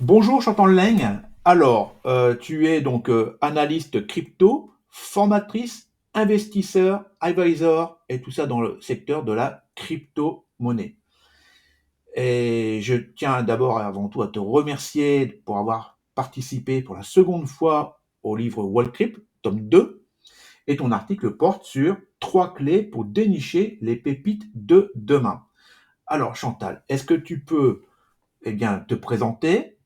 Bonjour Chantal Leng. Alors, tu es donc analyste crypto, formatrice, investisseur, advisor et tout ça dans le secteur de la crypto-monnaie. Et je tiens d'abord et avant tout à te remercier pour avoir participé pour la seconde fois au livre Wall Crypt, tome 2, et ton article porte sur 3 clés pour dénicher les pépites de demain. Alors Chantal, est-ce que tu peux te présenter,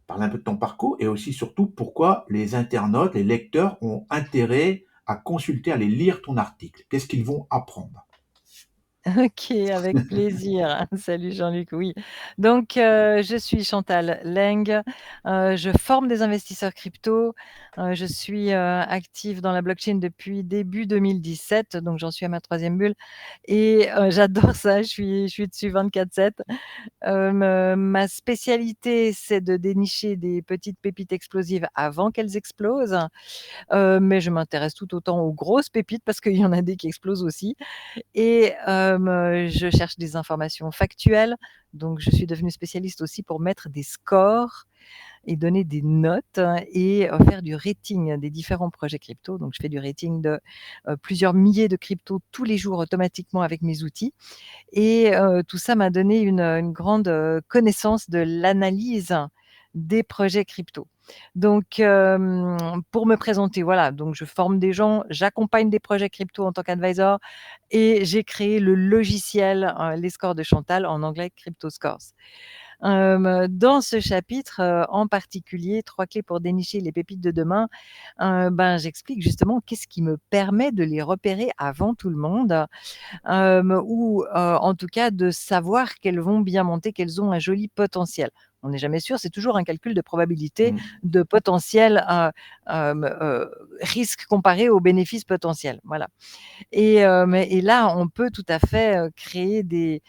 parler un peu de ton parcours et aussi surtout pourquoi les internautes, les lecteurs ont intérêt à consulter, à aller lire ton article. Qu'est-ce qu'ils vont apprendre? OK, avec plaisir. Salut Jean-Luc, oui. Donc, je suis Chantal Leng, je forme des investisseurs crypto, je suis, active dans la blockchain depuis début 2017, donc j'en suis à ma troisième bulle et j'adore ça, je suis dessus 24/7. Ma spécialité, c'est de dénicher des petites pépites explosives avant qu'elles explosent, mais je m'intéresse tout autant aux grosses pépites parce qu'il y en a des qui explosent aussi et je cherche des informations factuelles, donc je suis devenue spécialiste aussi pour mettre des scores et donner des notes et faire du rating des différents projets crypto. Donc je fais du rating de, plusieurs milliers de cryptos tous les jours automatiquement avec mes outils et tout ça m'a donné une grande, connaissance de l'analyse des projets crypto. Donc pour me présenter, voilà, donc je forme des gens, j'accompagne des projets crypto en tant qu'advisor et j'ai créé le logiciel, Les Scores de Chantal, en anglais Crypto Scores. Dans ce chapitre, en particulier, 3 clés pour dénicher les pépites de demain, j'explique justement qu'est-ce qui me permet de les repérer avant tout le monde, ou en tout cas de savoir qu'elles vont bien monter, qu'elles ont un joli potentiel. On n'est jamais sûr, c'est toujours un calcul de probabilité Mm. de potentiel, risque comparé aux bénéfices potentiels, voilà. Et là, on peut tout à fait, créer des,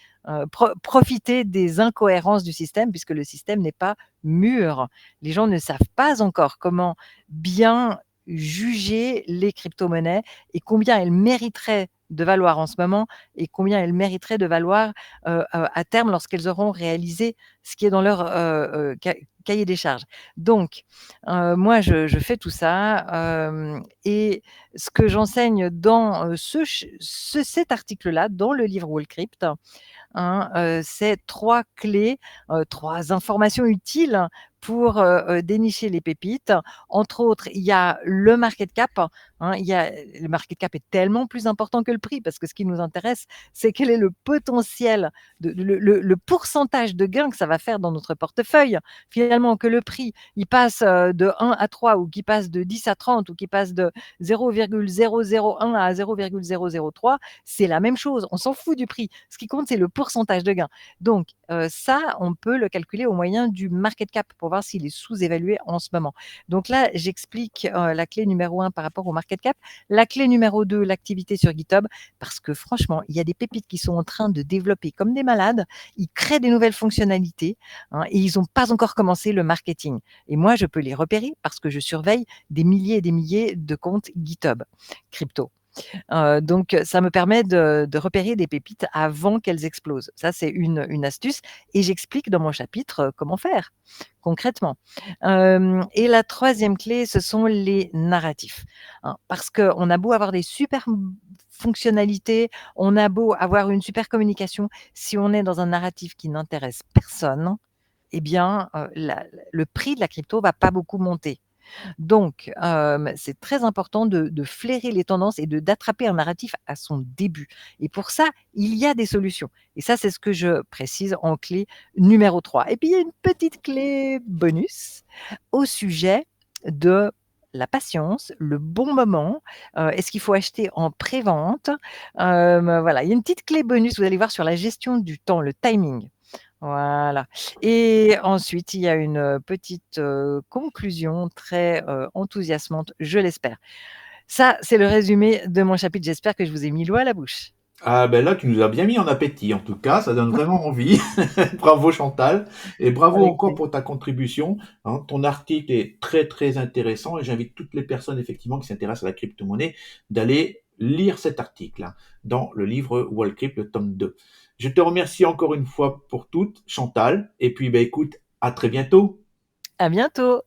profiter des incohérences du système puisque le système n'est pas mûr. Les gens ne savent pas encore comment bien juger les crypto-monnaies et combien elles mériteraient de valoir en ce moment et combien elles mériteraient de valoir, à terme lorsqu'elles auront réalisé ce qui est dans leur, cahier des charges. Donc, moi je fais tout ça, et ce que j'enseigne dans, cet article-là, dans le livre Wallcrypt, hein, c'est 3 clés, 3 informations utiles pour, dénicher les pépites. Entre autres, il y a le market cap, hein, le market cap est tellement plus important que le prix parce que ce qui nous intéresse, c'est quel est le potentiel de le pourcentage de gain que ça va faire dans notre portefeuille. Finalement, que le prix, il passe, de 1 à 3 ou qu'il passe de 10 à 30 ou qu'il passe de 0,001 à 0,003, c'est la même chose. On s'en fout du prix. Ce qui compte, c'est le pourcentage de gain. Donc, ça, on peut le calculer au moyen du market cap pour voir s'il est sous-évalué en ce moment. Donc là, j'explique la clé numéro 1 par rapport au market cap. La clé numéro 2, l'activité sur GitHub, parce que franchement, il y a des pépites qui sont en train de développer comme des malades. Ils créent des nouvelles fonctionnalités, hein, et ils n'ont pas encore commencé le marketing. Et moi, je peux les repérer parce que je surveille des milliers et des milliers de comptes GitHub crypto. Donc ça me permet de repérer des pépites avant qu'elles explosent. Ça, c'est une astuce et j'explique dans mon chapitre, comment faire concrètement. Et la troisième clé, ce sont les narratifs, hein, parce qu'on a beau avoir des super fonctionnalités, on a beau avoir une super communication, si on est dans un narratif qui n'intéresse personne, eh bien, le prix de la crypto va pas beaucoup monter. Donc, c'est très important de flairer les tendances et d'attraper un narratif à son début et pour ça, il y a des solutions et ça, c'est ce que je précise en clé numéro 3. Et puis il y a une petite clé bonus au sujet de la patience, le bon moment, est-ce qu'il faut acheter en prévente? Voilà, il y a une petite clé bonus, vous allez voir sur la gestion du temps, le timing. Voilà et ensuite, il y a une, petite, conclusion très, enthousiasmante, je l'espère. Ça, c'est le résumé de mon chapitre. J'espère que je vous ai mis l'eau à la bouche. Ah ben là, tu nous as bien mis en appétit. En tout cas, ça donne vraiment envie. Bravo Chantal. Et bravo Avec encore plaisir. pour ta contribution, hein. Ton article est très très intéressant et j'invite toutes les personnes effectivement qui s'intéressent à la crypto-monnaie d'aller lire cet article, hein, dans le livre Wallcrypt, le tome 2. Je te remercie encore une fois pour tout, Chantal. Et puis, ben écoute, à très bientôt. À bientôt.